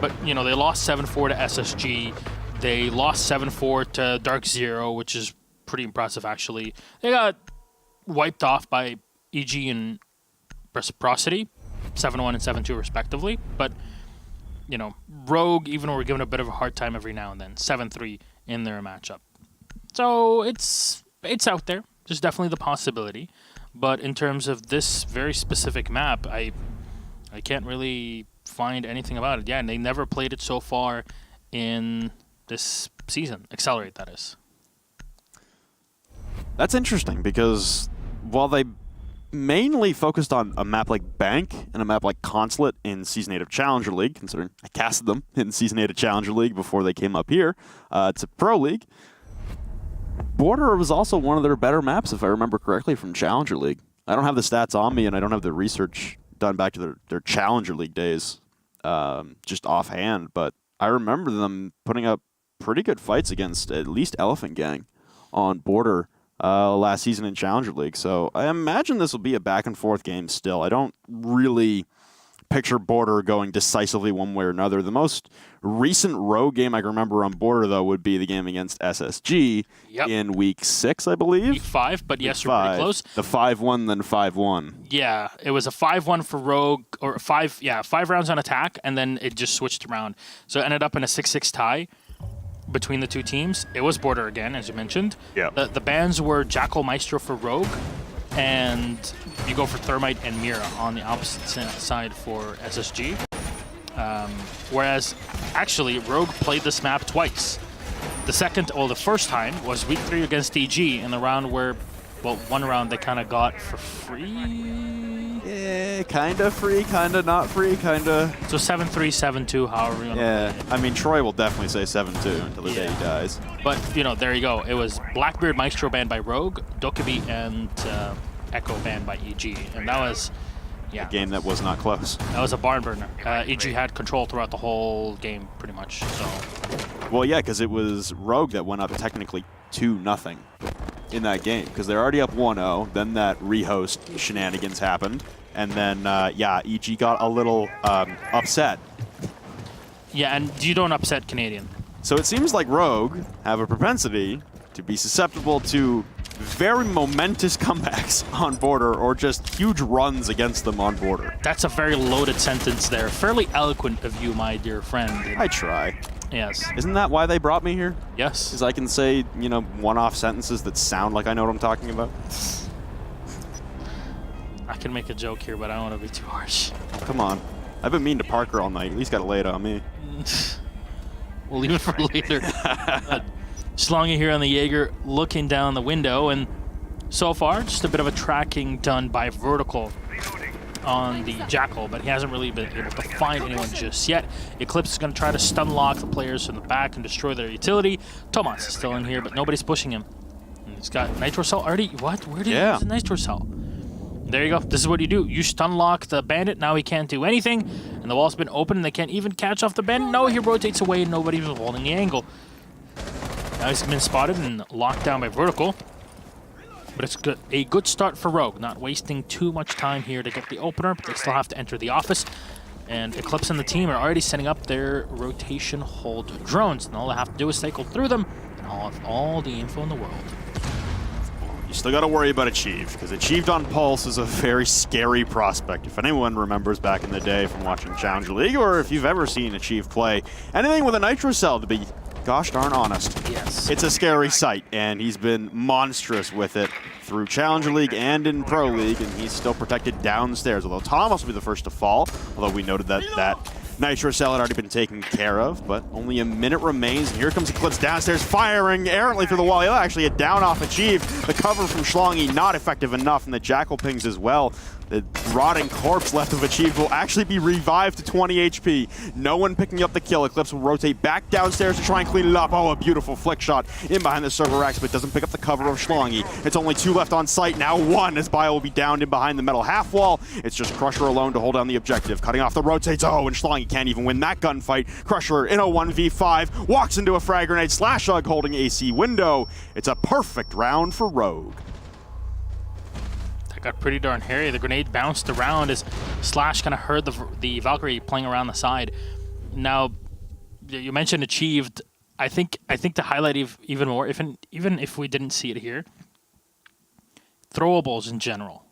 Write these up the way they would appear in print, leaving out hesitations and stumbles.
but you know, they lost 7-4 to SSG. They lost 7-4 to Dark Zero, which is pretty impressive actually. They got wiped off by EG and Reciprocity, 7-1 and 7-2 respectively. But you know, Rogue, even though we're given a bit of a hard time every now and then, 7-3 in their matchup. So it's out there. There's definitely the possibility. But in terms of this very specific map, I can't really find anything about it. Yeah, and they never played it so far in this season. Accelerate, that is. That's interesting because while they mainly focused on a map like Bank and a map like Consulate in Season 8 of Challenger League, considering I casted them in Season 8 of Challenger League before they came up here to Pro League, Border was also one of their better maps, if I remember correctly, from Challenger League. I don't have the stats on me, and I don't have the research done back to their Challenger League days just offhand, but I remember them putting up pretty good fights against at least Elephant Gang on Border last season in Challenger League. So I imagine this will be a back-and-forth game still. I don't really picture Border going decisively one way or another. The most recent Rogue game I can remember on Border, though, would be the game against SSG in Week 6, I believe. Week 5, but yes, we're pretty close. The 5-1, then 5-1. Yeah, it was a 5-1 for Rogue, or 5 rounds on attack, and then it just switched around. So it ended up in a 6-6 tie between the two teams. It was Border again, as you mentioned. Yeah. The bans were Jackal Maestro for Rogue, and you go for Thermite and Mira on the opposite side for SSG. Whereas, actually, Rogue played this map twice. The first time was Week 3 against EG in the round where, well, one round they kind of got for free. Yeah, kind of free, kind of not free, kind of. So 7-3, 7-2, however you want to play it. I mean, Troy will definitely say 7-2 until the day he dies. But, you know, there you go. It was Blackbeard Maestro banned by Rogue, Dokkaebi and Echo banned by EG. And that was, a game that was not close. That was a barn burner. EG had control throughout the whole game, pretty much. So. Well, yeah, because it was Rogue that went up technically 2-0 in that game, because they're already up 1-0. Then that rehost shenanigans happened, and then EG got a little upset. Yeah, and you don't upset Canadian. So it seems like Rogue have a propensity to be susceptible to very momentous comebacks on Border, or just huge runs against them on Border. That's a very loaded sentence there. Fairly eloquent of you, my dear friend. I try. Yes. Isn't that why they brought me here? Yes. Because I can say, you know, one-off sentences that sound like I know what I'm talking about. I can make a joke here, but I don't want to be too harsh. Come on. I've been mean to Parker all night. At least got to lay it on me. We'll leave it for later. Schlongy here on the Jaeger looking down the window, and so far, just a bit of a tracking done by Vertical on the Jackal, but he hasn't really been able to find anyone just yet. Eclipse is going to try to stun lock the players from the back and destroy their utility. Tomas is still in here, but nobody's pushing him. And he's got Nitro Cell already. What? Where did he use the Nitro Cell? There you go. This is what you do. You stun lock the bandit. Now he can't do anything, and the wall's been open, and they can't even catch off the bandit. No, he rotates away, and nobody's holding the angle. Now he's been spotted and locked down by Vertical. But it's good, a good start for Rogue, not wasting too much time here to get the opener, but they still have to enter the office. And Eclipse and the team are already setting up their rotation hold drones, and all they have to do is cycle through them, and I'll have all the info in the world. You still got to worry about Achieve, because Achieved on Pulse is a very scary prospect. If anyone remembers back in the day from watching Challenger League, or if you've ever seen Achieve play anything with a Nitro Cell, to be gosh darn honest. Yes. It's a scary sight, and he's been monstrous with it through Challenger League and in Pro League, and he's still protected downstairs, although Thomas will be the first to fall, although we noted that that Nitro Cell had already been taken care of, but only a minute remains, and here comes Eclipse downstairs, firing errantly through the wall. He'll actually get down off Achieve. The cover from Schlongy not effective enough, and the Jackal pings as well. The rotting corpse left of Achieve will actually be revived to 20 HP. No one picking up the kill. Eclipse will rotate back downstairs to try and clean it up. Oh, a beautiful flick shot in behind the server racks, but doesn't pick up the cover of Schlongy. It's only 2 left on site. Now 1 as Bio will be downed in behind the metal half wall. It's just Crusher alone to hold down the objective. Cutting off the rotates. Oh, and Schlongy can't even win that gunfight. Crusher in a 1v5. Walks into a frag grenade. Slash Hug holding AC window. It's a perfect round for Rogue. Got pretty darn hairy. The grenade bounced around as Slash kind of heard the Valkyrie playing around the side. Now, you mentioned achieved. I think to highlight even more, even if we didn't see it here, throwables in general,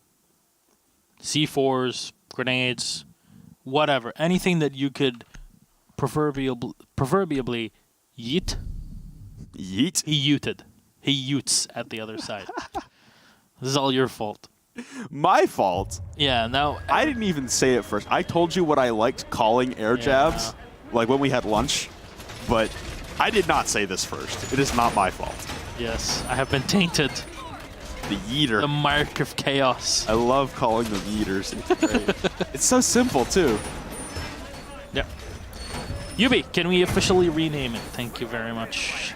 C4s, grenades, whatever, anything that you could proverbially yeet. Yeet? He yeeted. He yeets at the other side. This is all your fault. My fault? Yeah, now... I didn't even say it first. I told you what I liked calling air jabs, like when we had lunch, but I did not say this first. It is not my fault. Yes, I have been tainted. The yeeter. The mark of chaos. I love calling them yeeters. It's great. It's so simple, too. Yep. Yubi, can we officially rename it? Thank you very much.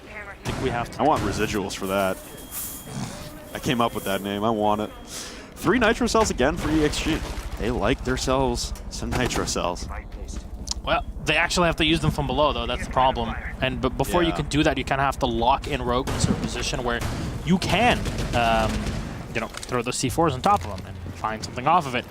I think we have to. I want residuals for that. I came up with that name. I want it. 3 nitro cells again for EXG. They like themselves some nitro cells. Well, they actually have to use them from below, though. That's the problem. And but before you can do that, you kind of have to lock in Rogue in a certain position where you can, throw those C4s on top of them and find something off of it.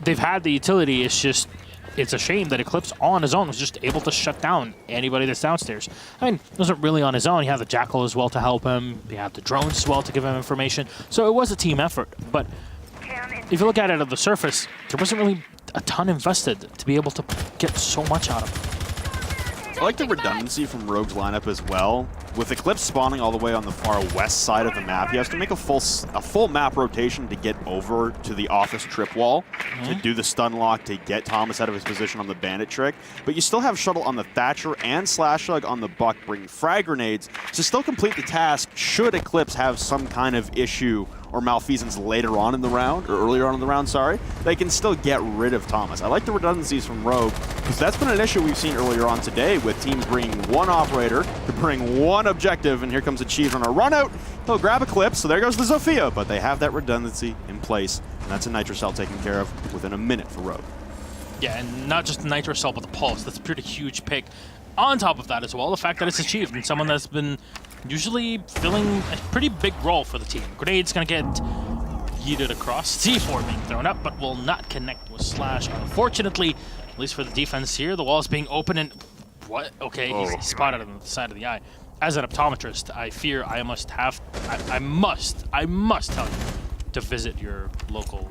They've had the utility. It's a shame that Eclipse on his own was just able to shut down anybody that's downstairs. I mean, it wasn't really on his own. He had the Jackal as well to help him. He had the drones as well to give him information. So it was a team effort. But if you look at it at the surface, there wasn't really a ton invested to be able to get so much out of it. I like the redundancy from Rogue's lineup as well. With Eclipse spawning all the way on the far west side of the map, he has to make a full map rotation to get over to the office trip wall, to do the stun lock, to get Thomas out of his position on the bandit trick. But you still have Shuttle on the Thatcher and Slashug on the Buck bring frag grenades to still complete the task should Eclipse have some kind of issue or malfeasance later on in the round, or earlier on in the round, sorry, they can still get rid of Thomas. I like the redundancies from Rogue, because that's been an issue we've seen earlier on today with teams bringing one operator to bring one objective, and here comes Achieved on a run out. He'll grab Eclipse, so there goes the Zofia, but they have that redundancy in place, and that's a Nitro Cell taken care of within a minute for Rogue. Yeah, and not just the Nitro Cell, but the Pulse. That's a pretty huge pick. On top of that as well, the fact that it's Achieved and someone that's been usually filling a pretty big role for the team. Grenade's going to get yeeted across. C4 being thrown up, but will not connect with Slash. Unfortunately, at least for the defense here, the wall is being open and... What? Okay, he's spotted on the side of the eye. As an optometrist, I fear I must tell you to visit your local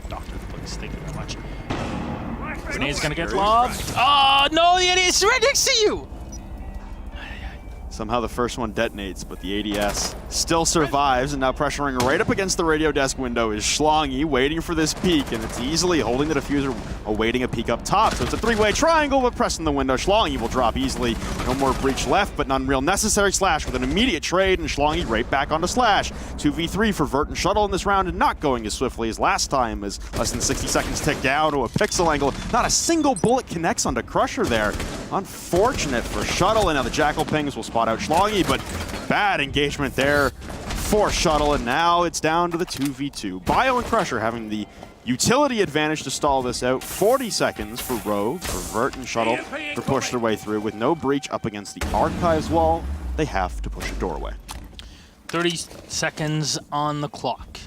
doctor, please. Thank you very much. Grenade's going to get lobbed. Oh, no, the idiot's right next to you! Somehow the first one detonates, but the ADS still survives, and now pressuring right up against the radio desk window is Schlongy, waiting for this peek, and it's easily holding the diffuser, awaiting a peek up top. So it's a 3-way triangle, but pressing the window. Schlongy will drop easily. No more breach left, but none real necessary. Slash with an immediate trade, and Schlongy right back onto Slash. 2v3 for Vert and Shuttle in this round, and not going as swiftly as last time, as less than 60 seconds tick down to a pixel angle. Not a single bullet connects onto Crusher there. Unfortunate for Shuttle, and now the Jackal pings will spot out Schlongy, but bad engagement there for Shuttle, and now it's down to the 2v2. Bio and Crusher having the utility advantage to stall this out. 40 seconds for Rogue, for Vert and Shuttle to push their way through. With no breach up against the Archives wall, they have to push a doorway. 30 seconds on the clock.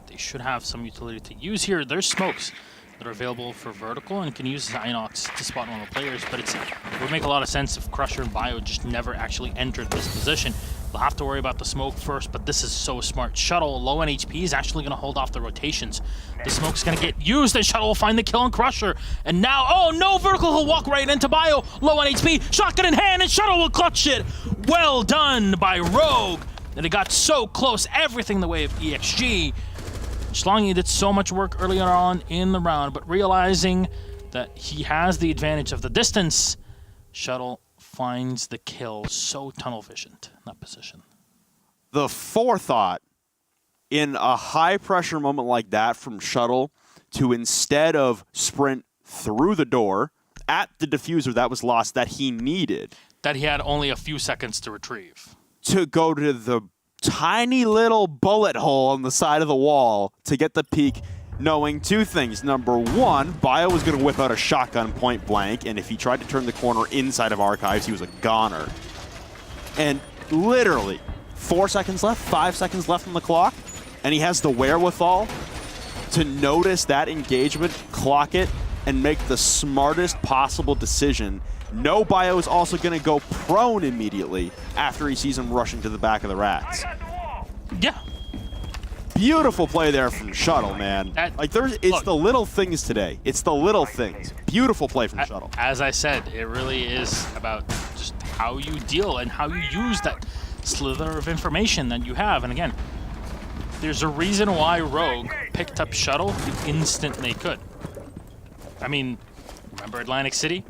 They should have some utility to use here. There's smokes that are available for vertical and can use Inox to spot normal players, but it would make a lot of sense if Crusher and Bio just never actually entered this position. They'll have to worry about the smoke first, but this is so smart. Shuttle, low on HP, is actually going to hold off the rotations. The smoke's going to get used, and Shuttle will find the kill on Crusher. And now, oh no, vertical, he'll walk right into Bio, low on HP, shotgun in hand, and Shuttle will clutch it. Well done by Rogue. And it got so close, everything the way of EXG. Schlongy did so much work earlier on in the round, but realizing that he has the advantage of the distance, Shuttle finds the kill. So tunnel visioned in that position. The forethought in a high pressure moment like that from Shuttle to, instead of sprint through the door at the diffuser that was lost that he needed. That he had only a few seconds to retrieve. To go to the tiny little bullet hole on the side of the wall to get the peek, knowing two things. Number one, Bio was going to whip out a shotgun point blank, and if he tried to turn the corner inside of Archives, he was a goner. And literally, 4 seconds left, 5 seconds left on the clock, and he has the wherewithal to notice that engagement, clock it, and make the smartest possible decision. No bio is also going to go prone immediately after he sees him rushing to the back of the rats. Yeah. Beautiful play there from Shuttle, man. It's the little things today. It's the little things. Beautiful play from Shuttle. As I said, it really is about just how you deal and how you use that slither of information that you have. And again, there's a reason why Rogue picked up Shuttle the instant they could. I mean, remember Atlantic City?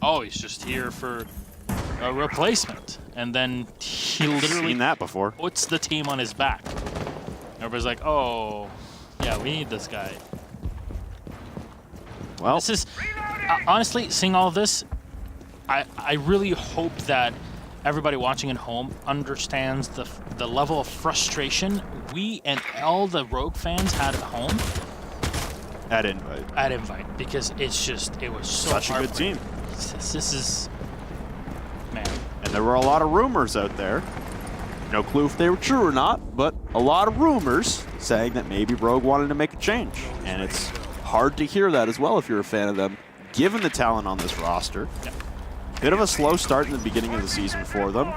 Oh, he's just here for a replacement. And then he literally seen that before. Puts the team on his back. Everybody's like, oh, yeah, we need this guy. Well, this is, honestly, seeing all of this, I really hope that everybody watching at home understands the level of frustration we and all the Rogue fans had at home. At Invite. At Invite, because it was so such a good team. This is, man. And there were a lot of rumors out there. No clue if they were true or not, but a lot of rumors saying that maybe Rogue wanted to make a change. And it's hard to hear that as well if you're a fan of them, given the talent on this roster. Yeah. Bit of a slow start in the beginning of the season for them.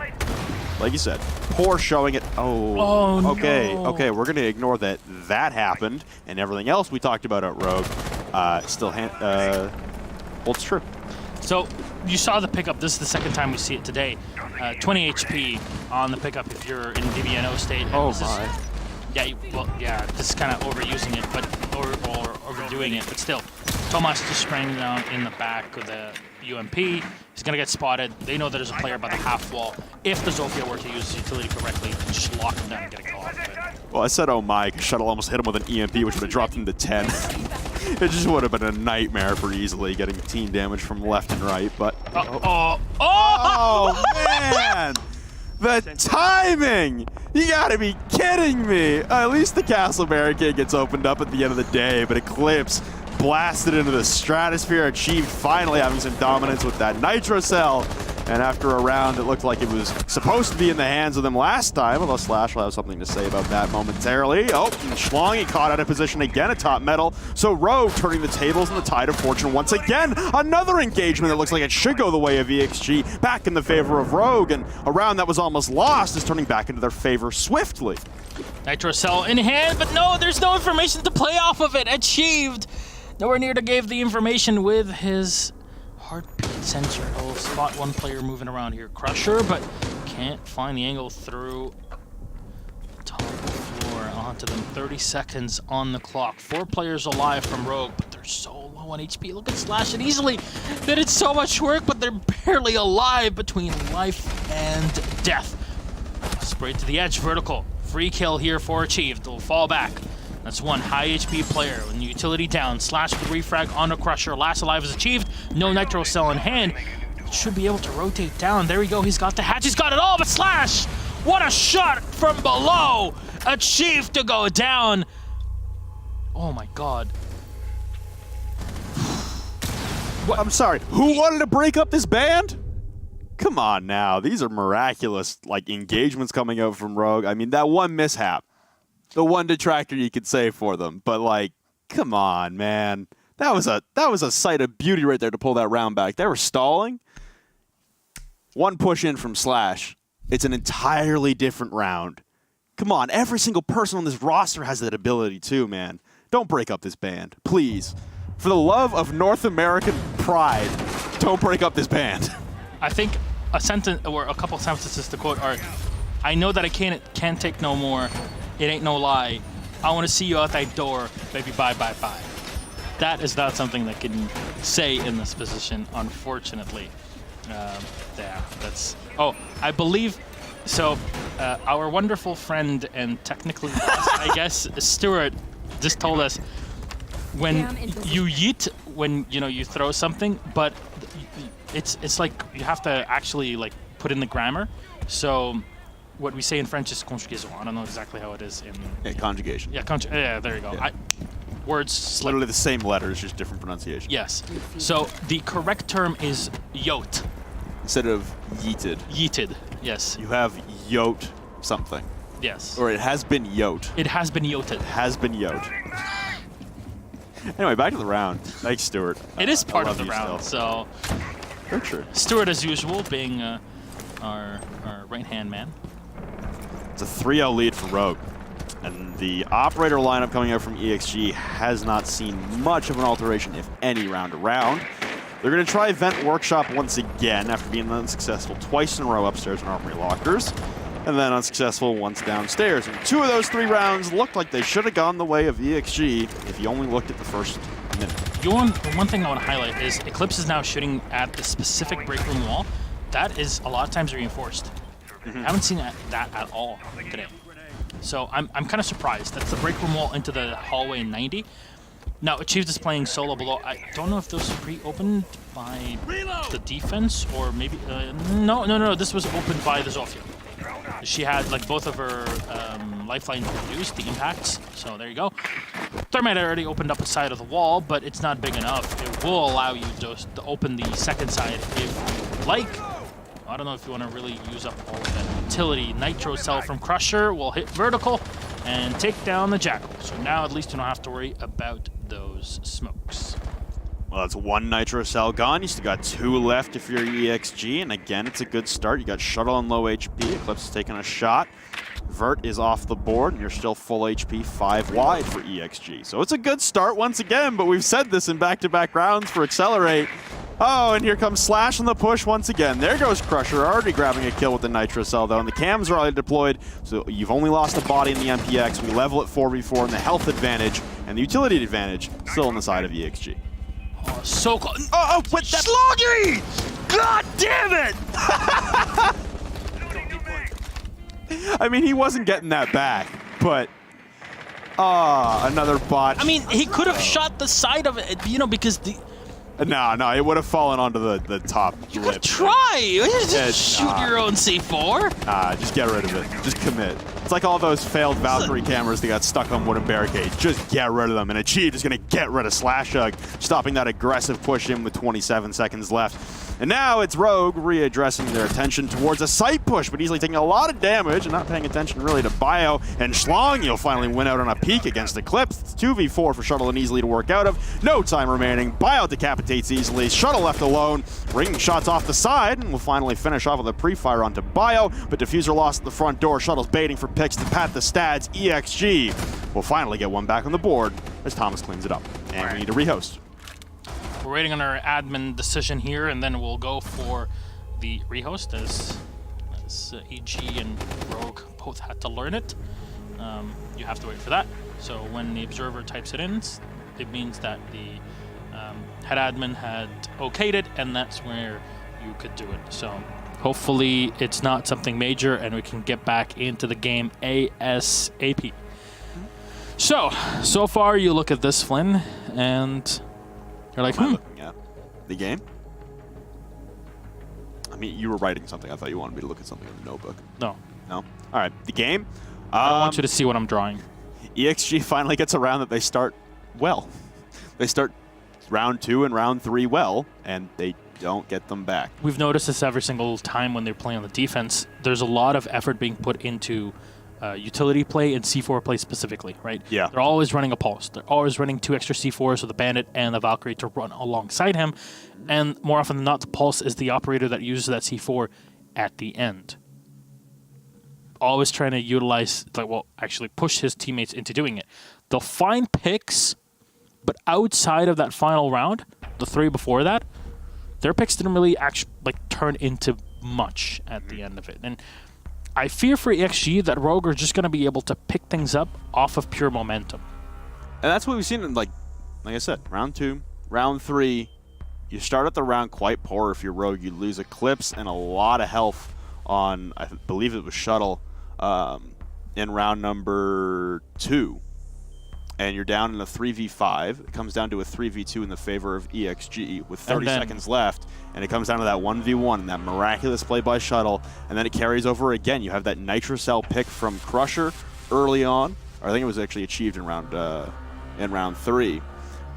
Like you said, poor showing it. Oh, okay, no. Okay, we're going to ignore that. That happened, and everything else we talked about at Rogue still holds true. So you saw the pickup. This is the second time we see it today. 20 HP on the pickup if you're in DBNO state. Oh my. This is kind of overusing it, but or overdoing it, but still. Tomas just spraying down in the back with the UMP. He's going to get spotted. They know there's a player by the half wall. If the Zofia were to use his utility correctly, just lock him down and get a kill off of it. Well, I said, oh my, Shuttle almost hit him with an EMP, which would have dropped him to 10. It just would have been a nightmare for easily getting team damage from left and right, but... Oh, man! The timing! You gotta be kidding me! At least the castle barricade gets opened up at the end of the day, but Eclipse blasted into the stratosphere, achieved finally having some dominance with that Nitro Cell. And after a round, it looked like it was supposed to be in the hands of them last time, although Slash will have something to say about that momentarily. Oh, and Schlongy caught out of position again atop metal. So Rogue turning the tables and the tide of fortune once again. Another engagement that looks like it should go the way of EXG, back in the favor of Rogue, and a round that was almost lost is turning back into their favor swiftly. Nitro Cell in hand, but no, there's no information to play off of it. Achieved. Nowhere near to give the information with his heartbeat sensor. He'll spot one player moving around here. Crusher, but can't find the angle through top of the floor onto them. 30 seconds on the clock. 4 players alive from Rogue, but they're so low on HP. Look at Slash and easily. They did so much work, but they're barely alive between life and death. Sprayed to the edge, vertical. Free kill here for Achieved. They'll fall back. That's one high HP player. When the utility down, Slash with refrag on a Crusher. Last alive is Achieved. No Nitro Cell in hand. Should be able to rotate down. There we go. He's got the hatch. He's got it all. But Slash, what a shot from below. Achieved to go down. Oh my God. What? I'm sorry. Who wanted to break up this band? Come on now. These are miraculous engagements coming out from Rogue. I mean, that one mishap. The one detractor you could say for them, but come on, man. That was a sight of beauty right there to pull that round back. They were stalling. One push in from Slash. It's an entirely different round. Come on, every single person on this roster has that ability too, man. Don't break up this band, please. For the love of North American pride, don't break up this band. I think a sentence or a couple sentences to quote are, I know that I can't take no more. It ain't no lie. I want to see you out that door, baby. Bye, bye, bye. That is not something that can say in this position, unfortunately. That's. Oh, I believe. So, our wonderful friend and technically, I guess, Stuart, just told us when you yeet, when you throw something, but it's like you have to actually put in the grammar. So. What we say in French is conjugaison. I don't know exactly how it is in... conjugation. Yeah, there you go. Yeah. Words... Literally the same letters, just different pronunciation. Yes. So the correct term is yote. Instead of yeeted. Yeeted, yes. You have yote something. Yes. Or it has been yote. It has been yoted. Has been yote. Anyway, back to the round. Thanks, Stuart. It is part of love the you round, still. so For sure. Stuart, as usual, being our right-hand man. It's a 3-0 lead for Rogue. And the operator lineup coming out from EXG has not seen much of an alteration, if any, round to round. They're going to try Vent Workshop once again after being unsuccessful twice in a row upstairs in Armory Lockers, and then unsuccessful once downstairs. And 2 of those 3 rounds looked like they should have gone the way of EXG if you only looked at the first minute. One thing I want to highlight is Eclipse is now shooting at the specific break room wall. That is a lot of times reinforced. I haven't seen that at all today. So I'm kind of surprised. That's the break room wall into the hallway 90. Now, Achieved is playing solo below. I don't know if those are pre-opened by the defense or maybe... No. This was opened by the Zofia. She had like both of her lifelines reduced, the impacts. So there you go. Thermite already opened up a side of the wall, but it's not big enough. It will allow you to open the second side if you like. I don't know if you want to really use up all of that utility. Nitro Cell from Crusher will hit vertical and take down the Jackal. So now at least you don't have to worry about those smokes. Well, that's 1 Nitro Cell gone. You still got 2 left if you're EXG, and again, it's a good start. You got Shuttle on low HP. Eclipse is taking a shot. Vert is off the board, and you're still full HP 5 wide for EXG. So it's a good start once again, but we've said this in back-to-back rounds for Accelerate. Oh, and here comes Slash on the push once again. There goes Crusher, already grabbing a kill with the Nitro Cell, though, and the cams are already deployed, so you've only lost a body in the MPX. We level at 4v4, and the health advantage and the utility advantage still on the side of EXG. Oh, so close. Oh, with that Sloggy! God damn it! I mean, he wasn't getting that back, but... another bot. I mean, he could have shot the side of it, you know, because the... No, it would have fallen onto the top lip. Try! Just shoot your own C4. Just get rid of it. Just commit. It's like all those failed Valkyrie cameras that got stuck on wooden barricades. Just get rid of them. And Achieved is going to get rid of Slash Hug, stopping that aggressive push in with 27 seconds left. And now it's Rogue readdressing their attention towards a sight push, but easily taking a lot of damage and not paying attention really to Bio. And Schlong, you'll finally win out on a peak against Eclipse. It's 2v4 for Shuttle and easily to work out of. No time remaining. Bio decapitates easily. Shuttle left alone. Ringing shots off the side, and we'll finally finish off with a pre-fire onto Bio. But Diffuser lost at the front door. Shuttle's baiting for picks to pat the stats. EXG will finally get one back on the board as Thomas cleans it up. And we need to rehost. We're waiting on our admin decision here, and then we'll go for the rehost as EG and Rogue both had to learn it. You have to wait for that. So when the observer types it in, it means that the head admin had okayed it, and that's where you could do it. So hopefully it's not something major, and we can get back into the game ASAP. So far you look at this, Flynn, and you're like, What am I looking at? The game? I mean, you were writing something. I thought you wanted me to look at something in the notebook. No. No? All right. The game? I don't want you to see what I'm drawing. EXG finally gets around that they start well. They start round 2 and round 3 well, and they don't get them back. We've noticed this every single time when they're playing on the defense. There's a lot of effort being put into utility play and C4 play specifically, right? Yeah. They're always running a pulse. They're always running 2 extra C4s with the Bandit and the Valkyrie to run alongside him. And more often than not, the pulse is the operator that uses that C4 at the end. Always trying to utilize, actually push his teammates into doing it. They'll find picks, but outside of that final round, the 3 before that, their picks didn't really actually turn into much at the end of it. And I fear for EXG that Rogue are just going to be able to pick things up off of pure momentum. And that's what we've seen in, like I said, round 2, round 3. You start at the round quite poor if you're Rogue. You lose Eclipse and a lot of health on, I believe it was Shuttle, in round number 2. And you're down in a 3v5. It comes down to a 3v2 in the favor of EXG with 30 seconds left. And it comes down to that 1v1 and that miraculous play by Shuttle. And then it carries over again. You have that Nitro Cell pick from Crusher early on. Or I think it was actually achieved in round 3.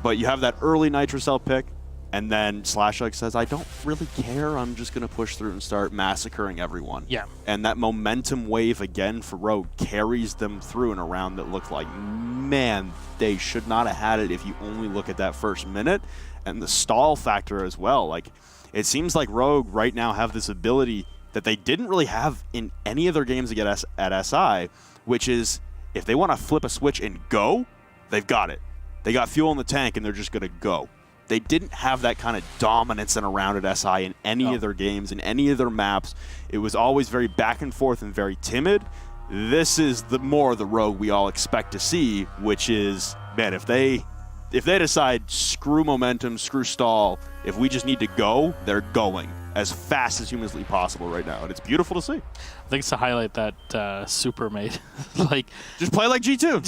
But you have that early Nitro Cell pick. And then Slashlight says, I don't really care. I'm just going to push through and start massacring everyone. Yeah. And that momentum wave again for Rogue carries them through in a round that looked like, man, they should not have had it if you only look at that first minute. And the stall factor as well. Like, it seems like Rogue right now have this ability that they didn't really have in any of their games at SI, which is if they want to flip a switch and go, they've got it. They got fuel in the tank and they're just going to go. They didn't have that kind of dominance in a round at SI in any of their games, in any of their maps. It was always very back and forth and very timid. This is the more the Rogue we all expect to see, which is, man, if they decide screw momentum, screw stall, if we just need to go, they're going as fast as humanly possible right now, and it's beautiful to see. I think it's to highlight that Super made. Like, just play like G2.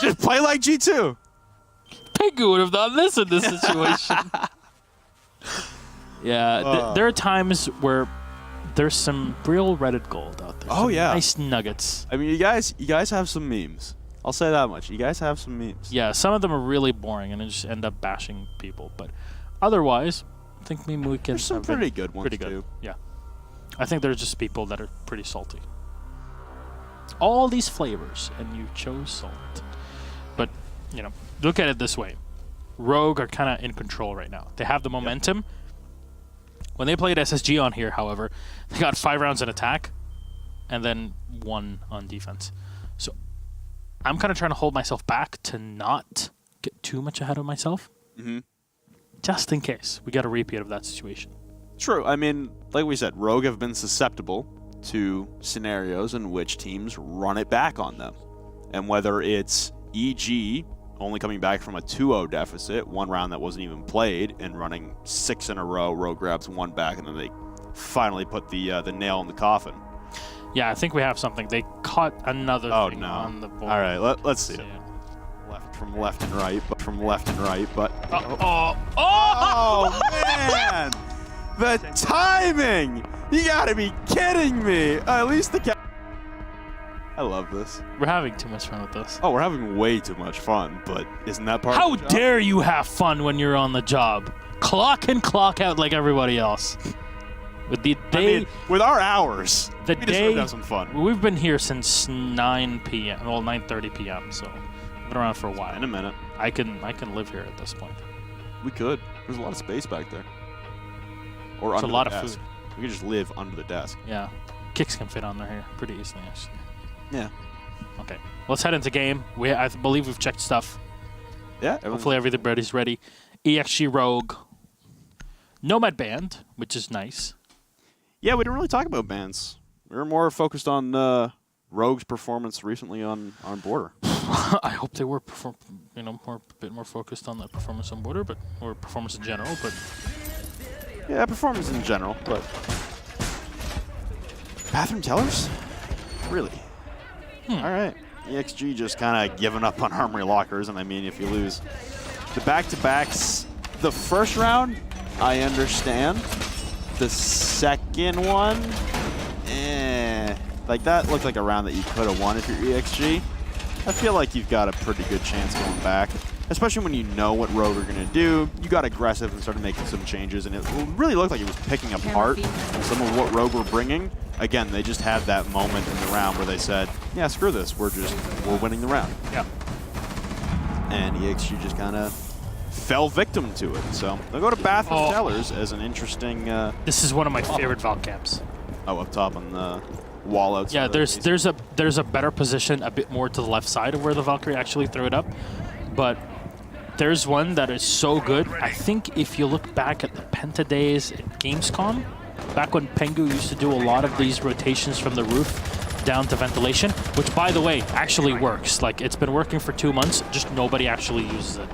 Just play like G2. Pengu would have done this in this situation. Yeah, there are times where there's some real Reddit gold out there. Oh, yeah. Nice nuggets. I mean, you guys have some memes. I'll say that much. You guys have some memes. Yeah, some of them are really boring and they just end up bashing people. But otherwise, I think meme weekends There's some pretty good ones, pretty good. too. Yeah. I think there's just people that are pretty salty. All these flavors, and you chose salt. But, you know, look at it this way. Rogue are kind of in control right now. They have the momentum. Yep. When they played SSG on here, however, they got 5 rounds in attack and then 1 on defense. So I'm kind of trying to hold myself back to not get too much ahead of myself. Mm-hmm. Just in case we get a repeat of that situation. True. I mean, like we said, Rogue have been susceptible to scenarios in which teams run it back on them. And whether it's EG only coming back from a 2-0 deficit, 1 round that wasn't even played, and running 6 in a row, Rogue grabs 1 back, and then they finally put the nail in the coffin. Yeah, I think we have something. They caught another thing on the board. All right, let's see it. From left and right, but oh man, the timing! You gotta be kidding me! At least I love this. We're having too much fun with this. Oh, we're having way too much fun, but isn't that part How of the job? dare you have fun when you're on the job? Clock in, clock out like everybody else. With the day, I mean, with our hours, the we day, just have some fun. We've been here since 9 p.m. Well, 9:30 p.m. So we've been around for a while. In a minute, I can live here at this point. We could. There's a lot of space back there. Or under a lot the of desk. food. We could just live under the desk. Yeah, kicks can fit on there here pretty easily, actually. Yeah. Okay, let's head into game. I believe we've checked stuff. Yeah. Hopefully everybody's ready. EXG Rogue, Nomad Band, which is nice. Yeah, we didn't really talk about bands. We were more focused on Rogue's performance recently on Border. I hope they were, a bit more focused on that performance on Border, or performance in general. But yeah, performance in general. But bathroom tellers, really? All right. EXG just kind of giving up on Armory Lockers, and I mean, if you lose the back-to-backs, the first round, I understand. The second one, like that looked like a round that you could have won if you're EXG. I feel like you've got a pretty good chance going back, especially when you know what Rogue are going to do. You got aggressive and started making some changes, and it really looked like it was picking apart some of what Rogue were bringing. Again, they just had that moment in the round where they said, yeah, screw this, we're winning the round. Yeah. And EXG just kind of fell victim to it. So they'll go to Bathroom Tellers as an interesting... this is one of my favorite Valk camps. Oh, up top on the wall outside. Yeah, there's a better position a bit more to the left side of where the Valkyrie actually threw it up. But there's one that is so good. I think if you look back at the Penta days at Gamescom, back when Pengu used to do a lot of these rotations from the roof down to ventilation, which, by the way, actually works. Like, it's been working for 2 months, just nobody actually uses it.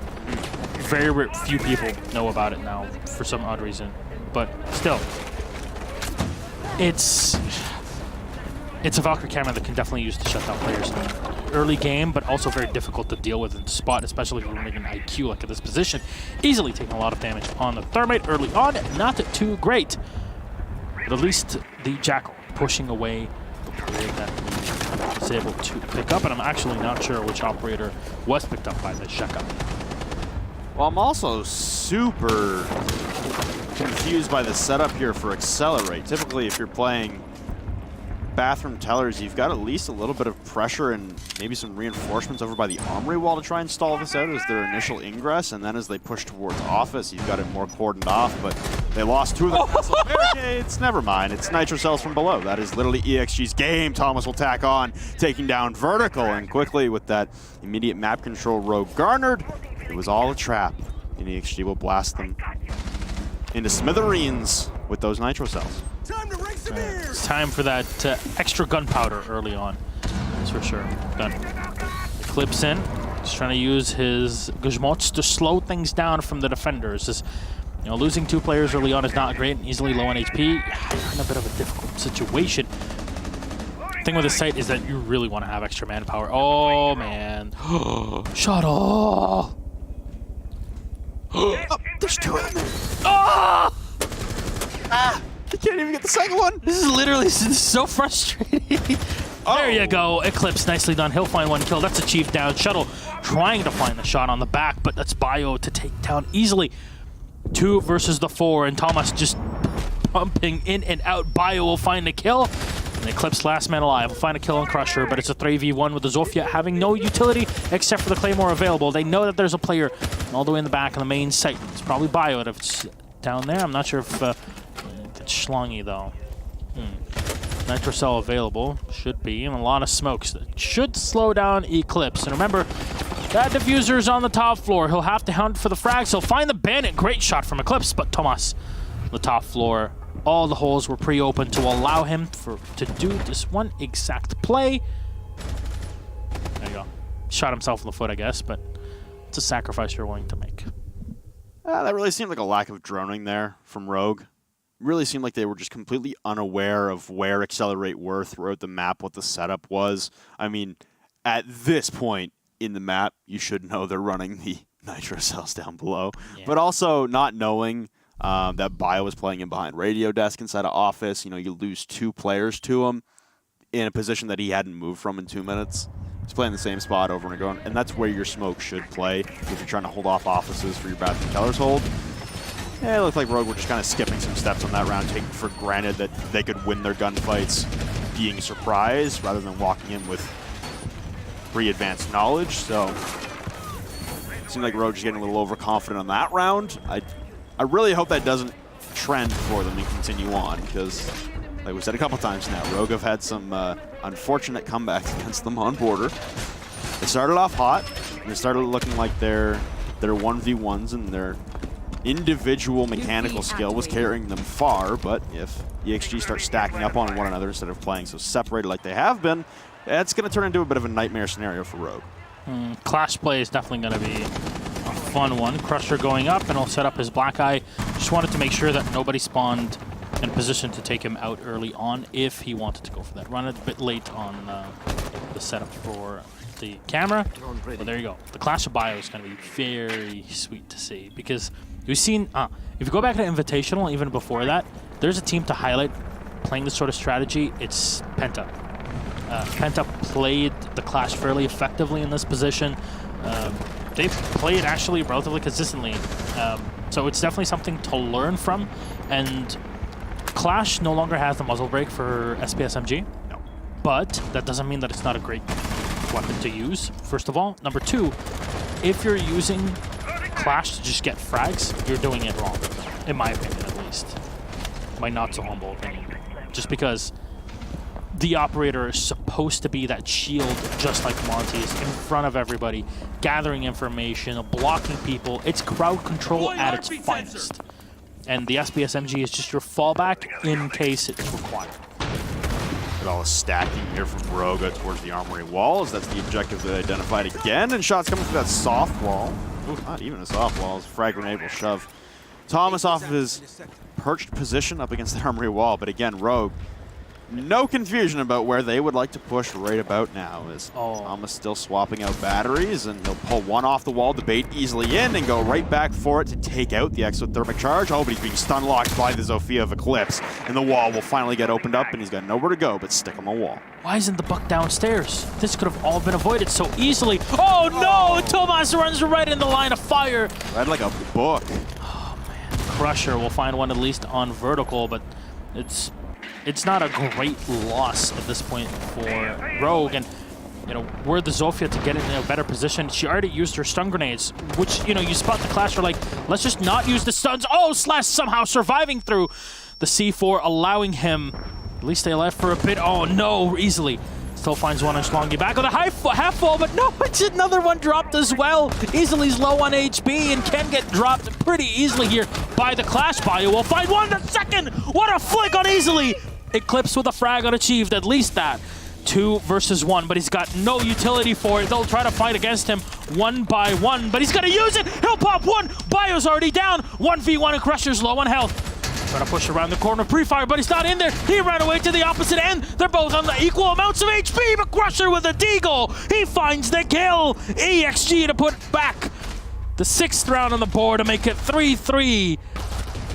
Very few people know about it now for some odd reason. But still, it's a Valkyrie camera that can definitely use to shut down players in the early game, but also very difficult to deal with in the spot, especially if you're making an IQ like at this position. Easily taking a lot of damage on the Thermite early on, not too great. But at least the Jackal pushing away the player that was able to pick up, and I'm actually not sure which operator was picked up by the Sheka. Well, I'm also super confused by the setup here for Excelerate. Typically, if you're playing bathroom tellers, you've got at least a little bit of pressure and maybe some reinforcements over by the armory wall to try and stall this out as their initial ingress, and then as they push towards office, you've got it more cordoned off, but they lost 2 of the castle barricades. Never mind, it's Nitro Cells from below. That is literally EXG's game. Thomas will tack on, taking down Vertical, and quickly with that immediate map control Rogue garnered, it was all a trap, and EXG will blast them into smithereens with those Nitro Cells. It's time for that extra gunpowder early on. That's for sure. Gun. Clips in. He's trying to use his Guzmots to slow things down from the defenders. This, you know, losing 2 players early on is not great. Easily low on HP. In a bit of a difficult situation. The thing with this site is that you really want to have extra manpower. Oh man. Shuttle. Oh, there's 2 of them. Oh! Ah! You can't even get the second one. This is literally so frustrating. Oh. There you go. Eclipse, nicely done. He'll find 1 kill. That's a chief down. Shuttle trying to find the shot on the back, but that's Bio to take down easily. 2 versus the 4, and Thomas just pumping in and out. Bio will find a kill. And Eclipse, last man alive, will find a kill on Crusher, but it's a 3v1 with the Zofia having no utility except for the Claymore available. They know that there's a player all the way in the back of the main site. It's probably Bio if it's down there. I'm not sure if it's Schlongy though. Nitro Cell available, should be, and a lot of smokes that should slow down Eclipse. And remember, that diffuser is on the top floor. He'll have to hunt for the frags. He'll find the bandit. Great shot from Eclipse, but Tomas, the top floor, all the holes were pre-open to allow him to do this one exact play. There you go. Shot himself in the foot, I guess, but it's a sacrifice you're willing to make. That really seemed like a lack of droning there from Rogue. Really seemed like they were just completely unaware of where Excelerate were throughout the map, what the setup was. I mean, at this point in the map, you should know they're running the Nitro Cells down below. Yeah. But also not knowing that Bio was playing in behind radio desk inside of office. You know, you lose 2 players to him in a position that he hadn't moved from in 2 minutes. He's playing the same spot over and over, and that's where your smoke should play if you're trying to hold off offices for your bathroom tellers hold. Yeah, it looked like Rogue were just kind of skipping some steps on that round, taking for granted that they could win their gunfights being surprised rather than walking in with pre-advanced knowledge. So it seemed like Rogue just getting a little overconfident on that round. I really hope that doesn't trend for them and continue on, because like we said a couple times now, Rogue have had some unfortunate comebacks against them on border. They started off hot, and they started looking like their 1v1s and their individual mechanical skill was carrying them far, but if EXG starts stacking up on one another instead of playing so separated like they have been, that's going to turn into a bit of a nightmare scenario for Rogue. Clash play is definitely going to be a fun one. Crusher going up, and he'll set up his Black Eye. Just wanted to make sure that nobody spawned in position to take him out early on if he wanted to go for that run. A bit late on the setup for the camera, but there you go. The Clash of Bio is going to be very sweet to see, because you've seen, if you go back to Invitational, even before that, there's a team to highlight playing this sort of strategy. It's Penta. Penta played the Clash fairly effectively in this position. They've played actually relatively consistently. So it's definitely something to learn from. And Clash no longer has the muzzle brake for SPSMG. No. But that doesn't mean that it's not a great weapon to use, first of all. Number 2, if you're using Clash to just get frags, you're doing it wrong, in my opinion at least. My not so humble opinion. Just because the operator is supposed to be that shield, just like Monty is, in front of everybody, gathering information, blocking people. It's crowd control at its finest. And the SPSMG is just your fallback in case it's required. It all is stacking here from Rogue towards the armory wall, as that's the objective they identified again, and shots coming through that soft wall. Ooh, not even a soft wall, it's a frag grenade will shove Thomas off of his perched position up against the armory wall, but again, Rogue, no confusion about where they would like to push right about now. Is Thomas still swapping out batteries, and he'll pull one off the wall, debate easily in, and go right back for it to take out the exothermic charge. Oh, but he's being stun locked by the Zofia of Eclipse, and the wall will finally get opened up, and he's got nowhere to go but stick on the wall. Why isn't the buck downstairs? This could have all been avoided so easily. Oh no! Tomas runs right in the line of fire. Read like a book. Oh man. Crusher will find one at least on vertical, but it's not a great loss at this point for Rogue. And you know, were the Zofia to get in a better position, she already used her stun grenades, which, you know, you spot the Clash, are like, let's just not use the stuns. Oh, Slash somehow surviving through the C4, allowing him at least stay alive for a bit. Oh no, easily. Still finds one on Schlongi. Back on the half full, but no, it's another one dropped as well. Easily's low on HP and can get dropped pretty easily here by the Clash. Bio will find one in a second. What a flick on Easily. Eclipse with a frag unachieved, at least that. 2 versus 1, but he's got no utility for it. They'll try to fight against him one by one, but he's gonna use it. He'll pop one. Bio's already down. 1v1 and Crusher's low on health. Trying to push around the corner, pre-fire, but he's not in there. He ran away to the opposite end. They're both on the equal amounts of HP, but Crusher with a deagle. He finds the kill. EXG to put back the 6th round on the board to make it 3-3.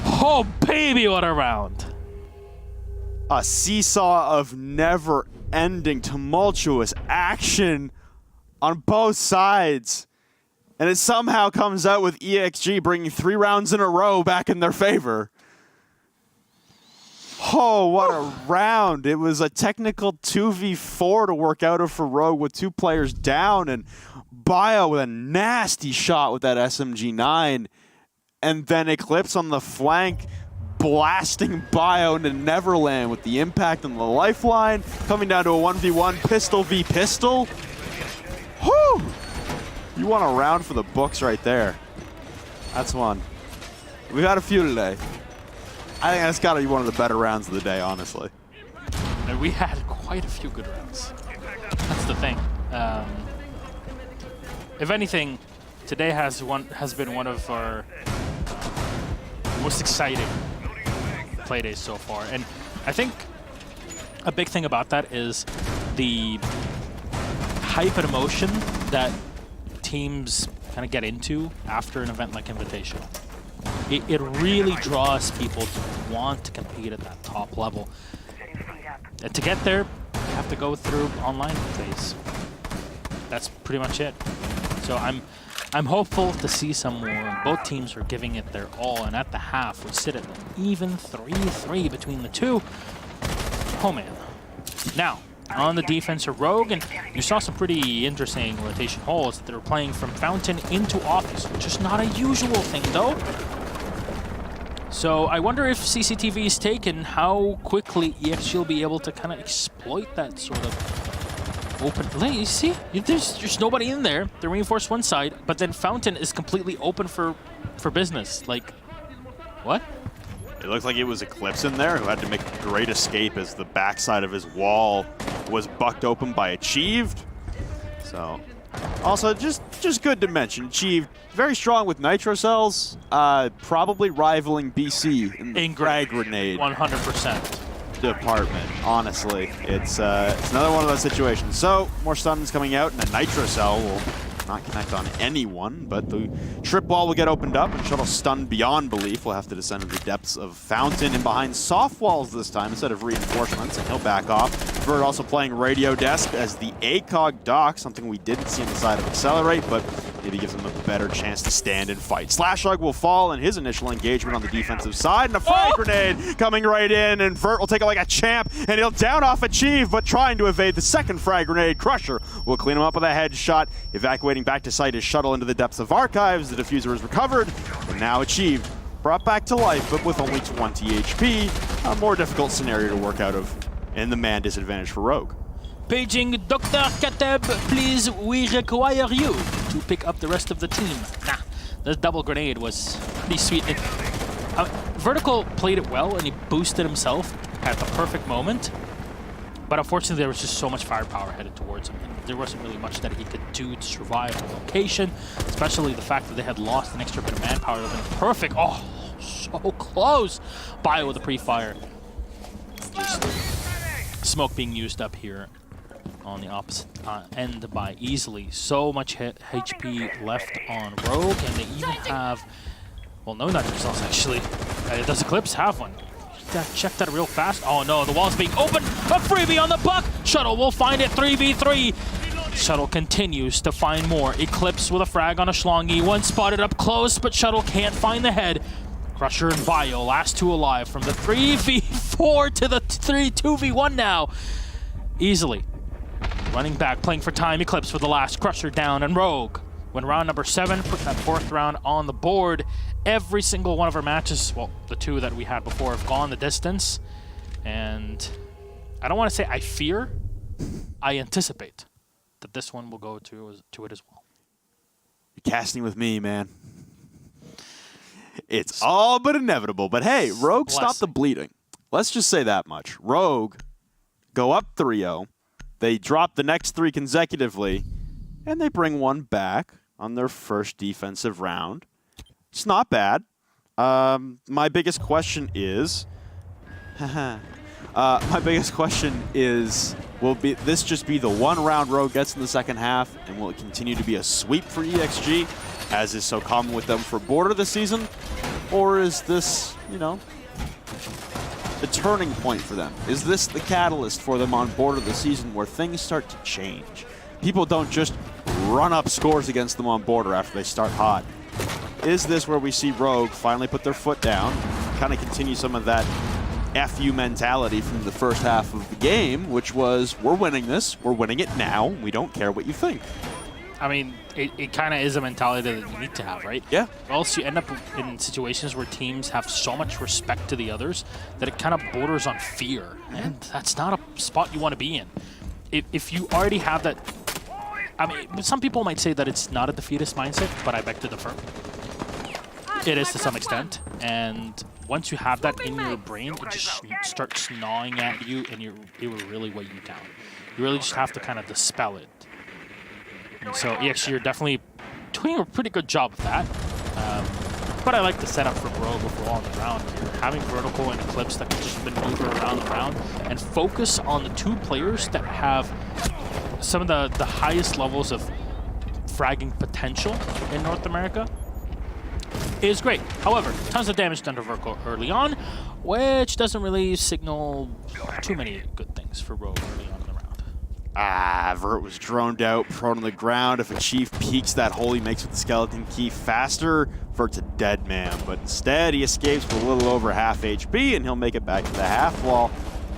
Oh, baby, what a round. A seesaw of never-ending, tumultuous action on both sides. And it somehow comes out with EXG bringing 3 rounds in a row back in their favor. Oh, what a round. It was a technical 2v4 to work out of for Rogue with 2 players down, and Bio with a nasty shot with that SMG9, and then Eclipse on the flank blasting Bio into Neverland with the impact on the lifeline, coming down to a 1v1 pistol v pistol. Whew! You want a round for the books right there. That's one. We've had a few today. I think that's got to be one of the better rounds of the day, honestly. And we had quite a few good rounds. That's the thing. If anything, today has been one of our most exciting play days so far. And I think a big thing about that is the hype and emotion that teams kind of get into after an event like Invitational. It really draws people to want to compete at that top level. And to get there, you have to go through online phase. That's pretty much it. So I'm hopeful to see some more. Both teams are giving it their all, and at the half, we sit at an even 3-3 between the two. Oh man. Now, on the defense of Rogue, and you saw some pretty interesting rotation holes that they were playing from Fountain into Office, which is not a usual thing though. So I wonder if CCTV is taken, how quickly EXG will be able to kind of exploit that sort of open. You see, there's nobody in there. They reinforced one side, but then Fountain is completely open for business. Like, what? It looked like it was Eclipse in there who had to make a great escape as the backside of his wall was bucked open by Achieved. So, also just good to mention, Achieved very strong with nitro cells, probably rivaling BC in the frag grenade 100% department. Honestly, it's another one of those situations. So more stuns coming out, and a nitro cell will not connect on anyone, but the trip wall will get opened up, and Shuttle stunned beyond belief. We'll have to descend into the depths of Fountain and behind soft walls this time instead of reinforcements, and he'll back off. Vert also playing Radio Desk as the ACOG dock, something we didn't see on the side of Accelerate, but maybe gives him a better chance to stand and fight. Slashug will fall in his initial engagement on the defensive side, and a frag grenade coming right in, and Vert will take it like a champ, and he'll down off Achieve, but trying to evade the second frag grenade. Crusher will clean him up with a headshot, evacuating back to site his shuttle into the depths of Archives. The diffuser is recovered, and now Achieved brought back to life, but with only 20 HP. A more difficult scenario to work out of, and the man disadvantage for Rogue. Paging Dr. Kateb, please, we require you to pick up the rest of the team. Nah, the double grenade was pretty sweet. Vertical played it well, and he boosted himself at the perfect moment. But unfortunately, there was just so much firepower headed towards him. And there wasn't really much that he could do to survive the location, especially the fact that they had lost an extra bit of manpower. It would have been perfect. Oh, so close. Bio with a pre-fire. Just smoke being used up here on the opposite end by Easily. So much HP left on Rogue, and they even have, well, no nut results actually. Does Eclipse have one? Check that real fast. Oh no, the wall's being opened. A freebie on the buck. Shuttle will find it 3v3. Shuttle continues to find more. Eclipse with a frag on a Schlongi. One spotted up close, but Shuttle can't find the head. Crusher and Bio, last two alive from the 3v4 to the 2v1 now. Easily. Running back, playing for time. Eclipse for the last. Crusher down, and Rogue. When round number 7, put that 4th round on the board. Every single one of our matches, well, the 2 that we had before, have gone the distance. And I don't want to say I fear, I anticipate that this one will go to it as well. You're casting with me, man. It's all but inevitable. But hey, Rogue stopped the bleeding. Let's just say that much. Rogue go up 3-0. They drop the next 3 consecutively, and they bring one back on their first defensive round. It's not bad. My biggest question is, will this just be the one round Rogue gets in the second half, and will it continue to be a sweep for EXG, as is so common with them for Border this season? Or is this, you know, the turning point for them? Is this the catalyst for them on Border this season where things start to change? People don't just run up scores against them on Border after they start hot. Is this where we see Rogue finally put their foot down, kind of continue some of that FU mentality from the first half of the game, which was, we're winning this, we're winning it now, we don't care what you think? I mean, it kind of is a mentality that you need to have, right? Yeah. Or else you end up in situations where teams have so much respect to the others that it kind of borders on fear. And that's not a spot you want to be in. If you already have that... I mean, some people might say that it's not a defeatist mindset, but I beg to differ. It is to some extent. And once you have that in your brain, it just starts gnawing at you, and it will really weigh you down. You really just have to kind of dispel it. And so EXG, you're definitely doing a pretty good job of that. But I like the setup for Rogue overall on the round. You're having Vertical and Eclipse that can just maneuver around the round and focus on the 2 players that have some of the highest levels of fragging potential in North America. Is great. However, tons of damage done to Vertical early on, which doesn't really signal too many good things for Rogue early on in the round. Vert was droned out, prone on the ground. If a Chief peeks that hole he makes with the Skeleton Key faster, Vert's a dead man. But instead, he escapes with a little over half HP, and he'll make it back to the half wall.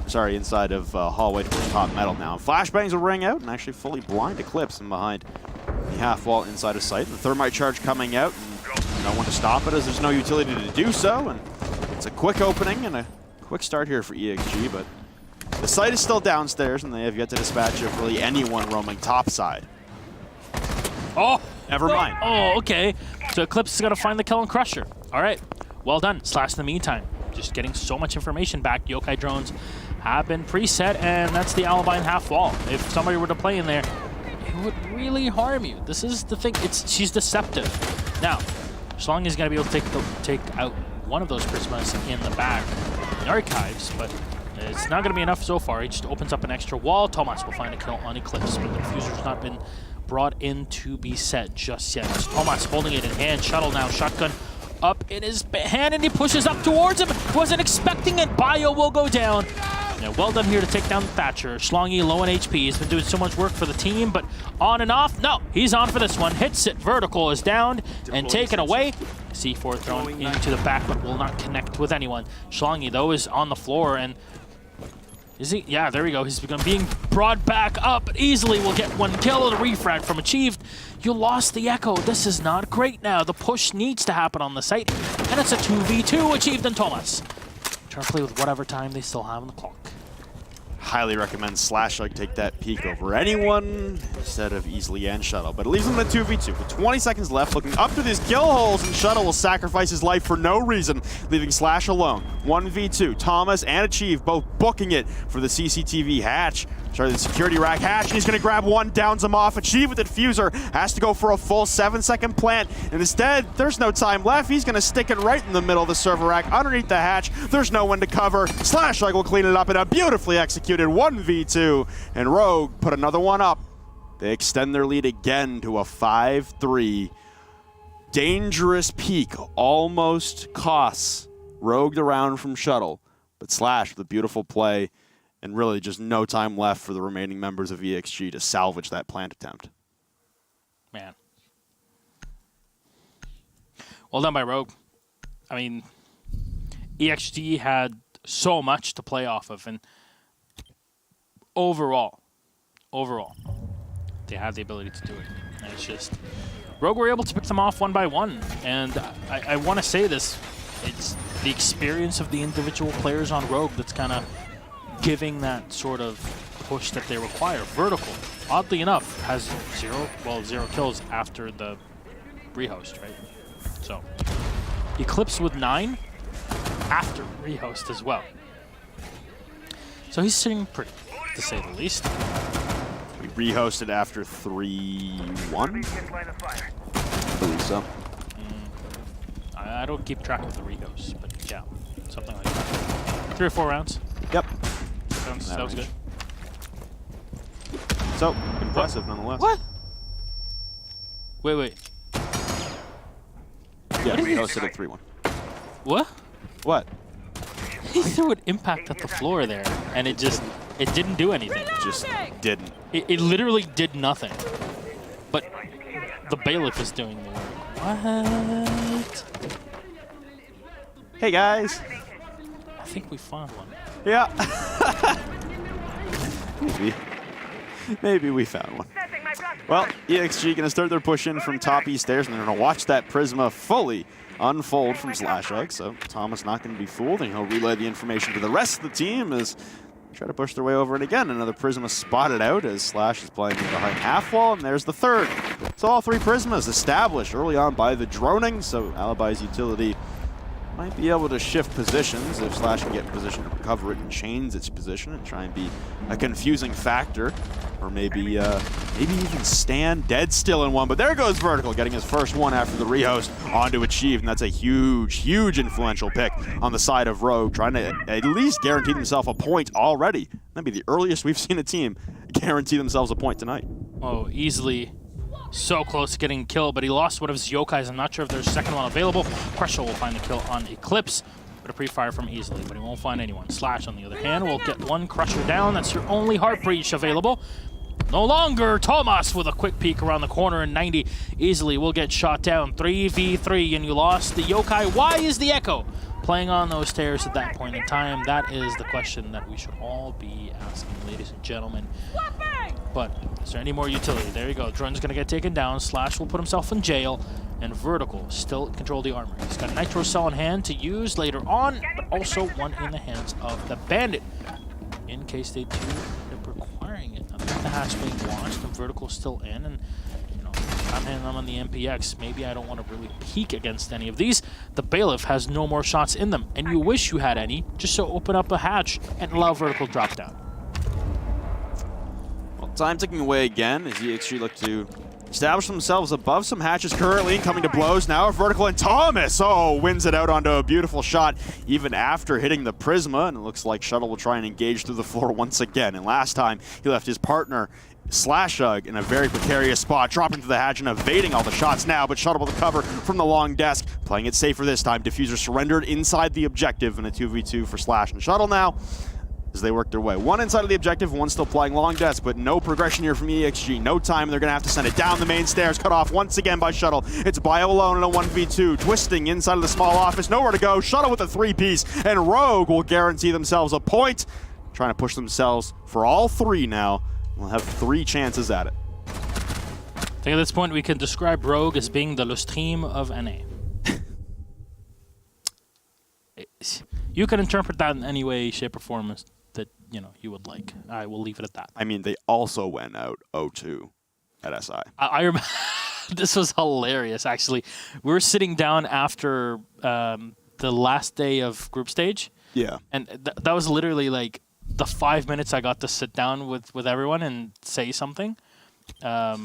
Sorry, inside of hallway towards top metal now. Flashbangs will ring out and actually fully blind Eclipse and behind the half wall inside of sight. The Thermite charge coming out, and no one to stop it as there's no utility to do so. And it's a quick opening and a quick start here for EXG, but the site is still downstairs, and they have yet to dispatch of really anyone roaming topside. Oh! Never mind. Oh, okay. So Eclipse is going to find the kill and Crusher. All right. Well done. Slash in the meantime. Just getting so much information back. Yokai drones have been preset, and that's the alibi in half wall. If somebody were to play in there, it would really harm you. This is the thing. She's deceptive. Now, Schlong is going to be able to take out one of those Prismas in the back in the archives, but it's not going to be enough so far. He just opens up an extra wall. Thomas will find a kill on Eclipse, but the diffuser's not been brought in to be set just yet. It's Thomas holding it in hand. Shuttle now, shotgun up in his hand, and he pushes up towards him. Wasn't expecting it. Bio will go down. Yeah, well done here to take down Thatcher. Schlongy low on HP. He's been doing so much work for the team, but on and off. No, he's on for this one. Hits it. Vertical is down and taken away. C4 thrown into the back, but will not connect with anyone. Schlongy, though, is on the floor, and is he? Yeah, there we go. He's being brought back up, but easily will get one kill. The refrag from Achieved. You lost the Echo. This is not great now. The push needs to happen on the site, and it's a 2v2 Achieved and Thomas. Trying to play with whatever time they still have on the clock. Highly recommend Slashlight take that peek over anyone instead of easily and Shuttle. But it leaves him in a 2v2 with 20 seconds left, looking up to these kill holes, and Shuttle will sacrifice his life for no reason, leaving Slash alone. 1v2, Thomas and Achieve both booking it for the CCTV hatch. Sorry, the security rack hatch, and he's going to grab one, downs him off. Achieve with the diffuser, has to go for a full 7-second plant, and instead, there's no time left. He's going to stick it right in the middle of the server rack, underneath the hatch. There's no one to cover. Slashlight will clean it up in a beautifully executed 1v2, and Rogue put another one up. They extend their lead again to a 5-3. Dangerous peak almost costs Rogue the round from Shuttle, but Slash with a beautiful play, and really just no time left for the remaining members of EXG to salvage that plant attempt. Man. Well done by Rogue. I mean, EXG had so much to play off of, and overall, they have the ability to do it. And it's just Rogue were able to pick them off one by one, and I want to say this: it's the experience of the individual players on Rogue that's kind of giving that sort of push that they require. Vertical, oddly enough, has zero kills after the rehost, right? So Eclipse with 9 after rehost as well. So he's sitting pretty, to say the least. We rehosted after 3-1. I believe so. I don't keep track of the rehosts, but yeah, something like that. 3 or 4 rounds. Yep. Sounds good. So, impressive nonetheless. What? Wait. Yeah, rehosted at 3-1. What? What? He threw an impact at the floor there, and it didn't do anything. Just didn't. It literally did nothing. But the bailiff is doing the work. What? Hey guys. I think we found one. Yeah. Maybe we found one. Well, EXG gonna start their push in from top east stairs, and they're gonna watch that Prisma fully unfold from Slashug. So Thomas not gonna be fooled, and he'll relay the information to the rest of the team as they try to push their way over it again. Another Prisma spotted out as Slash is playing behind half wall, and there's the third. So all 3 Prismas established early on by the droning, so Alibi's utility might be able to shift positions if Slash can get in position to recover it and change its position and try and be a confusing factor, or maybe even stand dead still in one. But there goes Vertical, getting his first one after the rehost onto Achieve, and that's a huge influential pick on the side of Rogue, trying to at least guarantee themselves a point already. That'd be the earliest we've seen a team guarantee themselves a point tonight. Oh, easily. So close to getting killed, but he lost one of his yokais. I'm not sure if there's a second one available. Crusher will find the kill on Eclipse, but a pre-fire from Easily, but he won't find anyone. Slash, on the other hand, will get one Crusher down. That's your only Heart Breach available. No longer Thomas with a quick peek around the corner, and 90 Easily will get shot down. 3v3, and you lost the yokai. Why is the Echo playing on those stairs at that point in time? That is the question that we should all be asking, ladies and gentlemen. But is there any more utility? There you go. Drone's going to get taken down. Slash will put himself in jail. And Vertical still control the armor. He's got a Nitro Cell in hand to use later on, but also one in the hands of the Bandit, in case they do end up requiring it. I think the hatch being launched and Vertical still in, and you know, I'm hitting them on the MPX. Maybe I don't want to really peek against any of these. The Bailiff has no more shots in them, and you wish you had any, just so open up a hatch and allow Vertical drop down. Time ticking away again as EXG look to establish themselves above some hatches currently, coming to blows now. Vertical, and Thomas, wins it out onto a beautiful shot even after hitting the Prisma, and it looks like Shuttle will try and engage through the floor once again. And last time he left his partner Slashug in a very precarious spot, dropping to the hatch and evading all the shots now, but Shuttle with the cover from the long desk, playing it safer this time. Diffuser surrendered inside the objective, and a 2v2 for Slash and Shuttle now as they work their way. One inside of the objective, one still playing long desk, but no progression here from EXG. No time, they're going to have to send it down the main stairs, cut off once again by Shuttle. It's Bio alone in a 1v2, twisting inside of the small office, nowhere to go. Shuttle with a 3-piece, and Rogue will guarantee themselves a point, trying to push themselves for all 3 now. We'll have 3 chances at it. I think at this point we can describe Rogue as being the Lustream of NA. You can interpret that in any way, shape, or form that you would like. I will leave it at that. I mean, they also went out 0-2 at SI. I remember this was hilarious. Actually, we were sitting down after the last day of group stage. Yeah, and that was literally like the 5 minutes I got to sit down with everyone and say something. I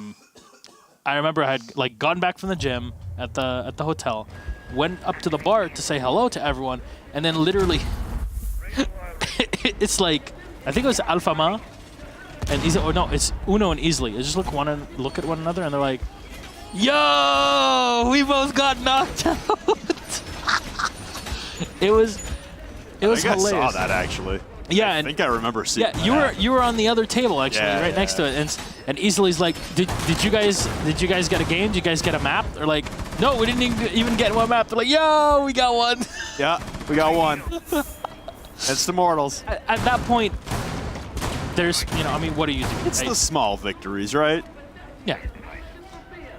remember I had like gone back from the gym at the hotel, went up to the bar to say hello to everyone, and then literally it's like, I think it was Alphama and it's Uno and Easily. They just look at one another and they're like, "Yo, we both got knocked out." It was hilarious. I saw that actually. Yeah, I think I remember seeing. Yeah, you were on the other table actually, right next to it, and Easily's like, did you guys get a game? Did you guys get a map? They're like, no, we didn't even get one map. They're like, yo, we got one. Yeah, We got one. It's the Mortals. At that point, there's, I mean, what do you do? It's the small victories, right? Yeah.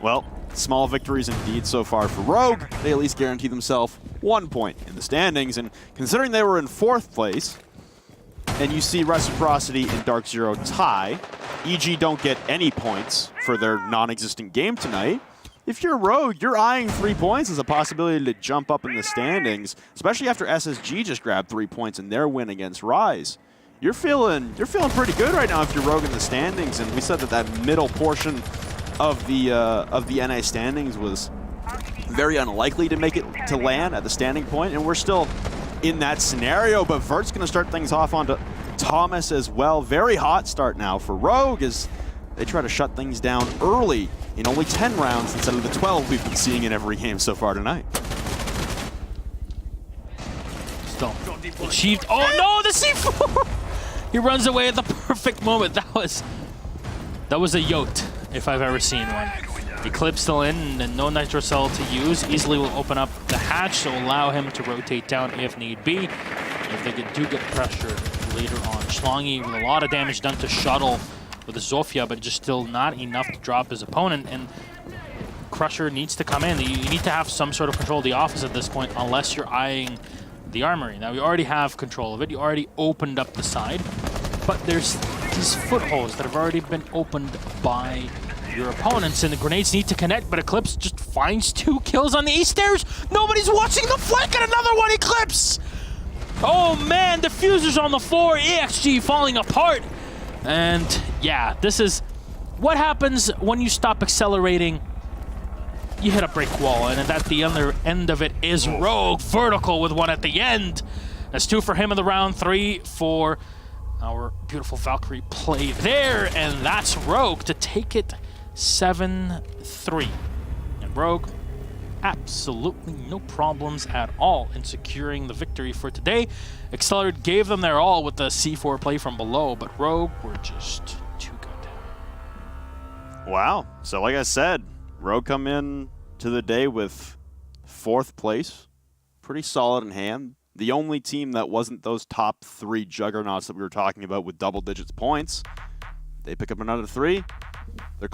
Well, small victories indeed so far for Rogue. They at least guarantee themselves 1 point in the standings. And considering they were in 4th place, and you see Reciprocity and Dark Zero tie, EG don't get any points for their non-existent game tonight. If you're Rogue, you're eyeing 3 points as a possibility to jump up in the standings, especially after SSG just grabbed 3 points in their win against Rise. You're feeling pretty good right now if you're Rogue in the standings, and we said that middle portion of the NA standings was very unlikely to make it to land at the standing point, and we're still in that scenario. But Vert's going to start things off onto Thomas as well. Very hot start now for Rogue as they try to shut things down early in only 10 rounds instead of the 12 we've been seeing in every game so far tonight. Still achieved. Oh no, the C4! He runs away at the perfect moment. That was a yote, if I've ever seen one. Eclipse still in, and no Nitro Cell to use. Easily will open up the hatch, so allow him to rotate down if need be. If they do get pressure later on. Schlongy with a lot of damage done to Shuttle with the Zofia, but just still not enough to drop his opponent. And Crusher needs to come in. You need to have some sort of control of the office at this point, unless you're eyeing the armory. Now, you already have control of it. You already opened up the side, but there's these footholds that have already been opened by your opponents, and the grenades need to connect, but Eclipse just finds 2 kills on the east stairs. Nobody's watching the flank, and another one, Eclipse! Oh man, diffusers on the floor, EXG falling apart. And yeah, this is what happens when you stop accelerating. You hit a brick wall, and at the other end of it is Rogue, vertical with 1 at the end. That's 2 for him in the round, 3 for our beautiful Valkyrie play there, and that's Rogue to take it 7-3. And Rogue, absolutely no problems at all in securing the victory for today. Accelerate gave them their all with the C4 play from below, but Rogue were just too good. Wow. So like I said, Rogue come in to the day with 4th place. Pretty solid in hand. The only team that wasn't those top 3 juggernauts that we were talking about with double digits points. They pick up another 3. They're